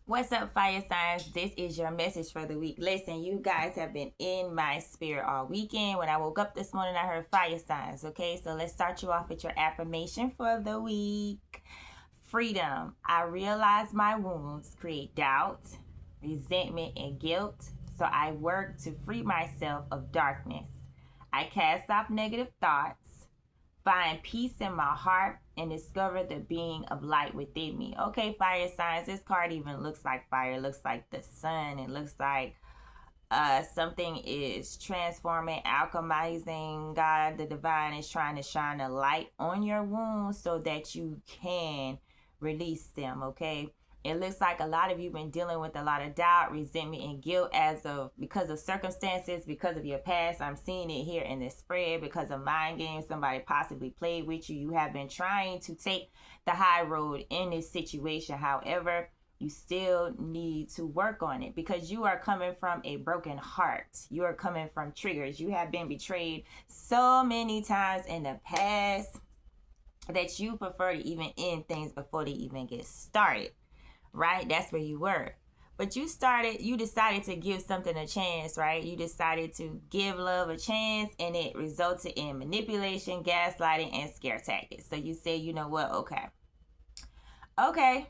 What's up, fire signs? This is your message for the week. Listen, you guys have been in my spirit all weekend. When I woke up this morning, I heard fire signs. Okay, so let's start you off with your affirmation for the week. Freedom. I realize my wounds create doubt, resentment, and guilt. So I work to free myself of darkness. I cast off negative thoughts, find peace in my heart, and discover the being of light within me. Okay, fire signs. This card even looks like fire. It looks like the sun. It looks like something is transforming, alchemizing. God, the divine, is trying to shine a light on your wounds so that you can release them. Okay. It looks like a lot of you been dealing with a lot of doubt, resentment, and guilt because of circumstances, because of your past. I'm seeing it here in this spread because of mind games. Somebody possibly played with you. You have been trying to take the high road in this situation. However, you still need to work on it because you are coming from a broken heart. You are coming from triggers. You have been betrayed so many times in the past that you prefer to even end things before they even get started. Right? That's where you were. But you decided to give something a chance, right? You decided to give love a chance, and it resulted in manipulation, gaslighting, and scare tactics. So you say, you know what? Okay.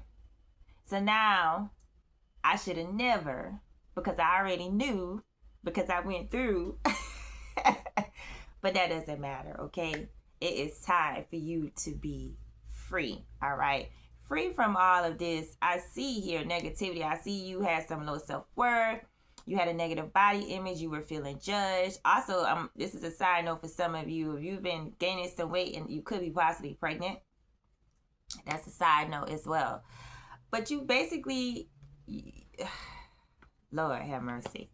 So now I should have never, because I already knew, because I went through. But that doesn't matter, okay? It is time for you to be free, all right? Free from all of this. I see here negativity. I see you had some low self-worth. You had a negative body image. You were feeling judged. Also, this is a side note for some of you. If you've been gaining some weight and you could be possibly pregnant, that's a side note as well. But you basically, Lord have mercy.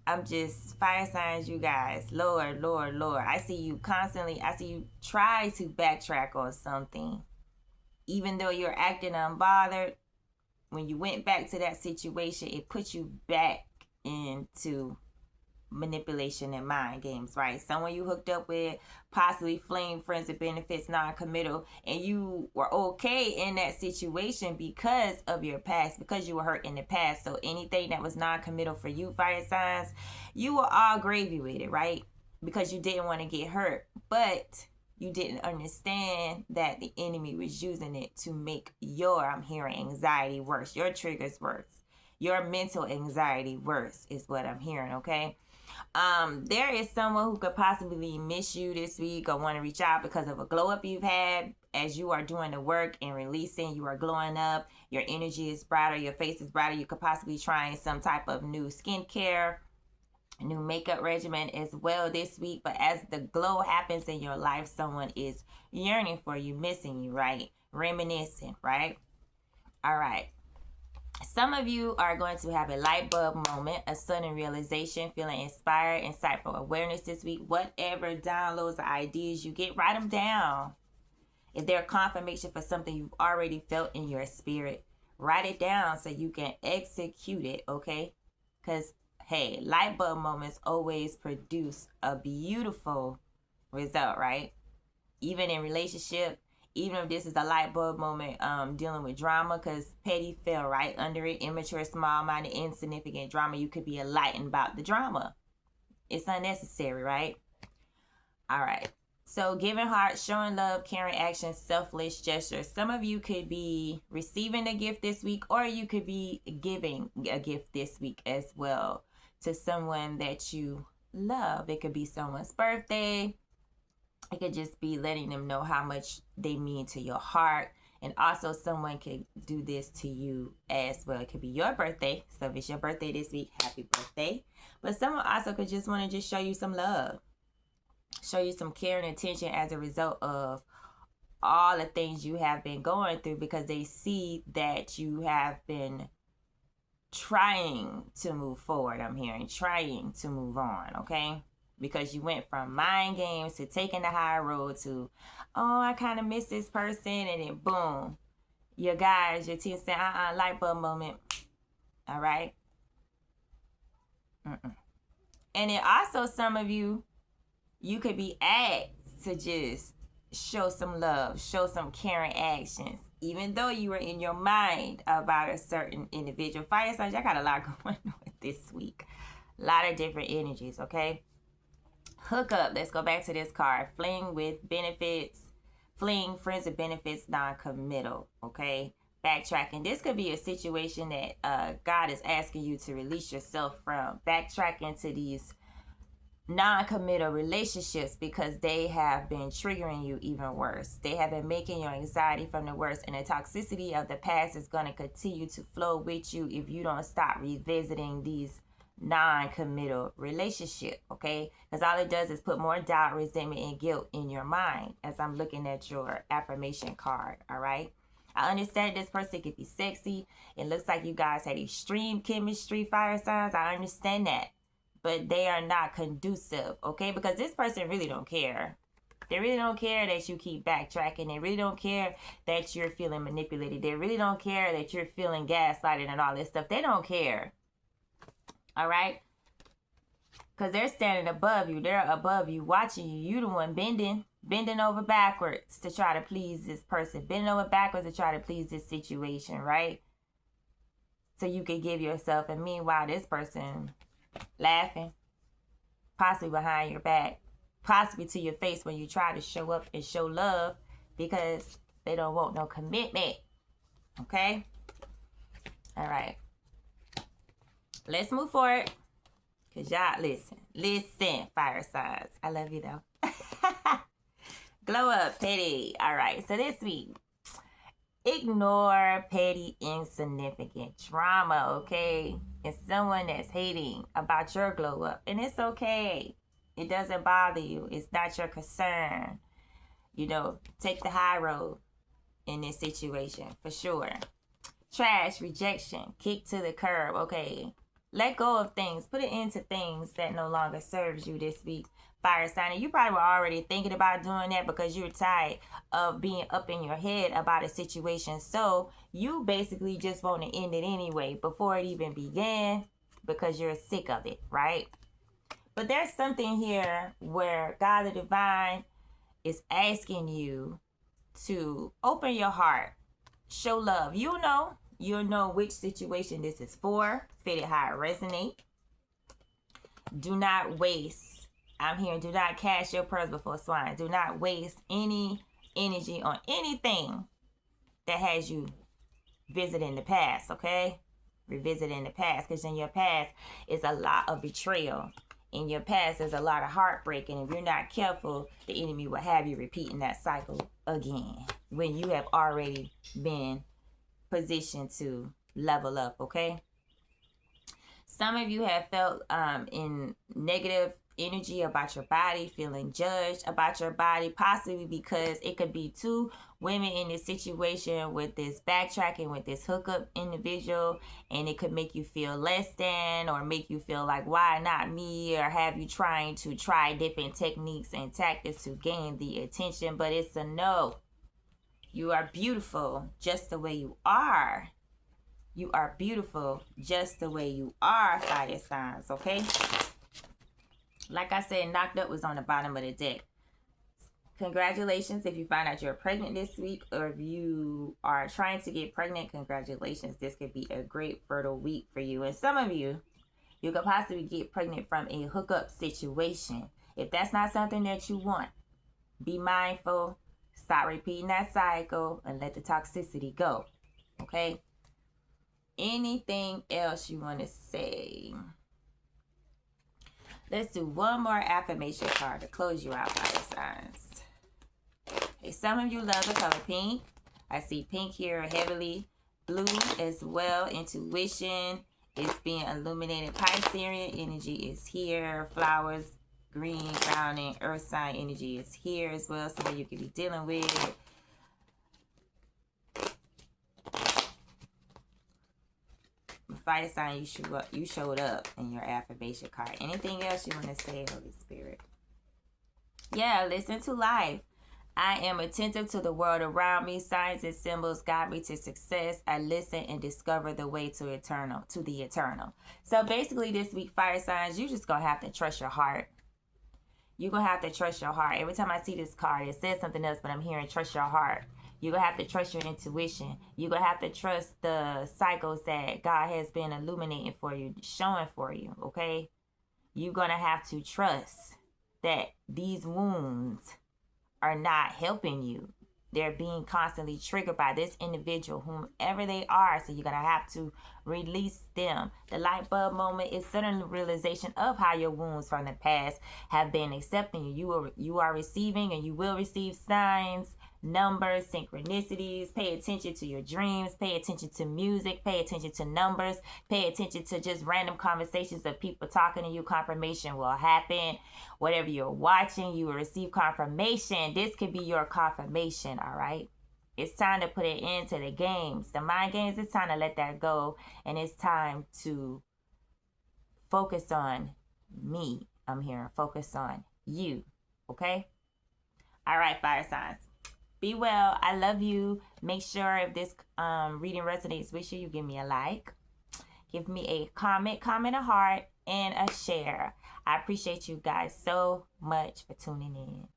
I'm just fire signs, you guys. Lord. I see you try to backtrack on something. Even though you're acting unbothered, when you went back to that situation, it put you back into manipulation and mind games, right? Someone you hooked up with, possibly flame, friends with benefits, non-committal, and you were okay in that situation because of your past, because you were hurt in the past. So anything that was non-committal for you, fire signs, you were all gravy with it, right? Because you didn't want to get hurt. But you didn't understand that the enemy was using it to make I'm hearing anxiety worse, your triggers worse, your mental anxiety worse is what I'm hearing, okay? There is someone who could possibly miss you this week or want to reach out because of a glow up you've had. As you are doing the work and releasing, you are glowing up, your energy is brighter, your face is brighter. You could possibly try some type of new skincare, new makeup regimen as well this week. But as the glow happens in your life, someone is yearning for you, missing you, right? Reminiscing, right? All right. Some of you are going to have a light bulb moment, a sudden realization, feeling inspired, insightful awareness this week. Whatever downloads or ideas you get, write them down. If they're confirmation for something you've already felt in your spirit, write it down so you can execute it, okay? Because hey, light bulb moments always produce a beautiful result, right? Even in relationship, even if this is a light bulb moment dealing with drama, because petty fell right under it, immature, small-minded, insignificant drama, you could be enlightened about the drama. It's unnecessary, right? All right. So giving heart, showing love, caring action, selfless gestures. Some of you could be receiving a gift this week, or you could be giving a gift this week as well to someone that you love. It could be someone's birthday. It could just be letting them know how much they mean to your heart. And also someone could do this to you as well. It could be your birthday. So if it's your birthday this week, happy birthday. But someone also could just want to just show you some love. Show you some care and attention as a result of all the things you have been going through, because they see that you have been trying to move forward. I'm hearing trying to move on, okay? Because you went from mind games to taking the high road to, oh, I kind of miss this person, and then boom, your team saying, light bulb moment. All right? And then also some of you could be asked to just show some love, show some caring actions, even though you were in your mind about a certain individual. Fire signs, I got a lot going on this week. A lot of different energies, okay? Hook up. Let's go back to this card. Fling with benefits. Fling, friends with benefits, non-committal, okay? Backtracking. This could be a situation that God is asking you to release yourself from. Backtracking to these non-committal relationships because they have been triggering you even worse. They have been making your anxiety from the worst, and the toxicity of the past is going to continue to flow with you if you don't stop revisiting these non-committal relationship, okay? Because all it does is put more doubt, resentment, and guilt in your mind as I'm looking at your affirmation card, all right? I understand this person could be sexy. It looks like you guys had extreme chemistry, fire signs. I understand that. But they are not conducive, okay? Because this person really don't care. They really don't care that you keep backtracking. They really don't care that you're feeling manipulated. They really don't care that you're feeling gaslighted and all this stuff. They don't care. All right? Because they're standing above you. They're above you, watching you. You the one bending over backwards to try to please this person. Bending over backwards to try to please this situation, right? So you can give yourself. And meanwhile, this person laughing, possibly behind your back, possibly to your face when you try to show up and show love because they don't want no commitment. Okay? All right. Let's move forward. Because y'all, listen, fire signs. I love you though. Glow up, petty. All right. So this week, ignore petty, insignificant drama, okay? It's someone that's hating about your glow up. And it's okay. It doesn't bother you. It's not your concern. You know, take the high road in this situation, for sure. Trash, rejection, kick to the curb, okay? Let go of things. Put it into things that no longer serves you this week. Fire sign. And you probably were already thinking about doing that because you're tired of being up in your head about a situation. So you basically just want to end it anyway before it even began because you're sick of it, right? But there's something here where God the Divine is asking you to open your heart, show love. You'll know which situation this is for. Fit it how it resonate. Do not waste. I'm here. Do not cast your pearls before swine. Do not waste any energy on anything that has you visiting the past, okay? Revisiting the past. Because in your past is a lot of betrayal. In your past, there's a lot of heartbreak. And if you're not careful, the enemy will have you repeating that cycle again when you have already been positioned to level up, okay? Some of you have felt in negative energy about your body, feeling judged about your body, possibly because it could be two women in this situation with this backtracking with this hookup individual, and it could make you feel less than or make you feel like, why not me, or have you trying to try different techniques and tactics to gain the attention. But it's a no. You are beautiful just the way you are. You are beautiful just the way you are, fire signs, okay? Like I said, knocked up was on the bottom of the deck. Congratulations if you find out you're pregnant this week, or if you are trying to get pregnant, congratulations. This could be a great fertile week for you. And some of you could possibly get pregnant from a hookup situation. If that's not something that you want, be mindful. Stop repeating that cycle and let the toxicity go. Okay? Anything else you want to say? Let's do one more affirmation card to close you out, fire signs. Okay, some of you love the color pink. I see pink here heavily. Blue as well. Intuition is being illuminated. Piscean energy is here. Flowers, green, grounding, earth sign energy is here as well. Somebody you could be dealing with. Fire sign, you showed up in your affirmation card. Anything else you want to say, Holy Spirit? Yeah, listen to life. I am attentive to the world around me. Signs and symbols guide me to success. I listen and discover the way to the eternal. So basically this week, fire signs, you just going to have to trust your heart. You're going to have to trust your heart. Every time I see this card, it says something else, but I'm hearing trust your heart. You're going to have to trust your intuition. You're going to have to trust the cycles that God has been illuminating for you, showing for you, okay? You're going to have to trust that these wounds are not helping you. They're being constantly triggered by this individual, whomever they are. So you're going to have to release them. The light bulb moment is sudden realization of how your wounds from the past have been accepting you. You are receiving, and you will receive signs, numbers, synchronicities. Pay attention to your dreams. Pay attention to music. Pay attention to numbers. Pay attention to just random conversations of people talking to you. Confirmation will happen. Whatever you're watching, you will receive confirmation. This could be your confirmation, all right? It's time to put an end to the games. The mind games, it's time to let that go. And it's time to focus on me. I'm here. Focus on you, okay? All right, fire signs. Be well. I love you. Make sure if this reading resonates with you, you give me a like. Give me a comment a heart, and a share. I appreciate you guys so much for tuning in.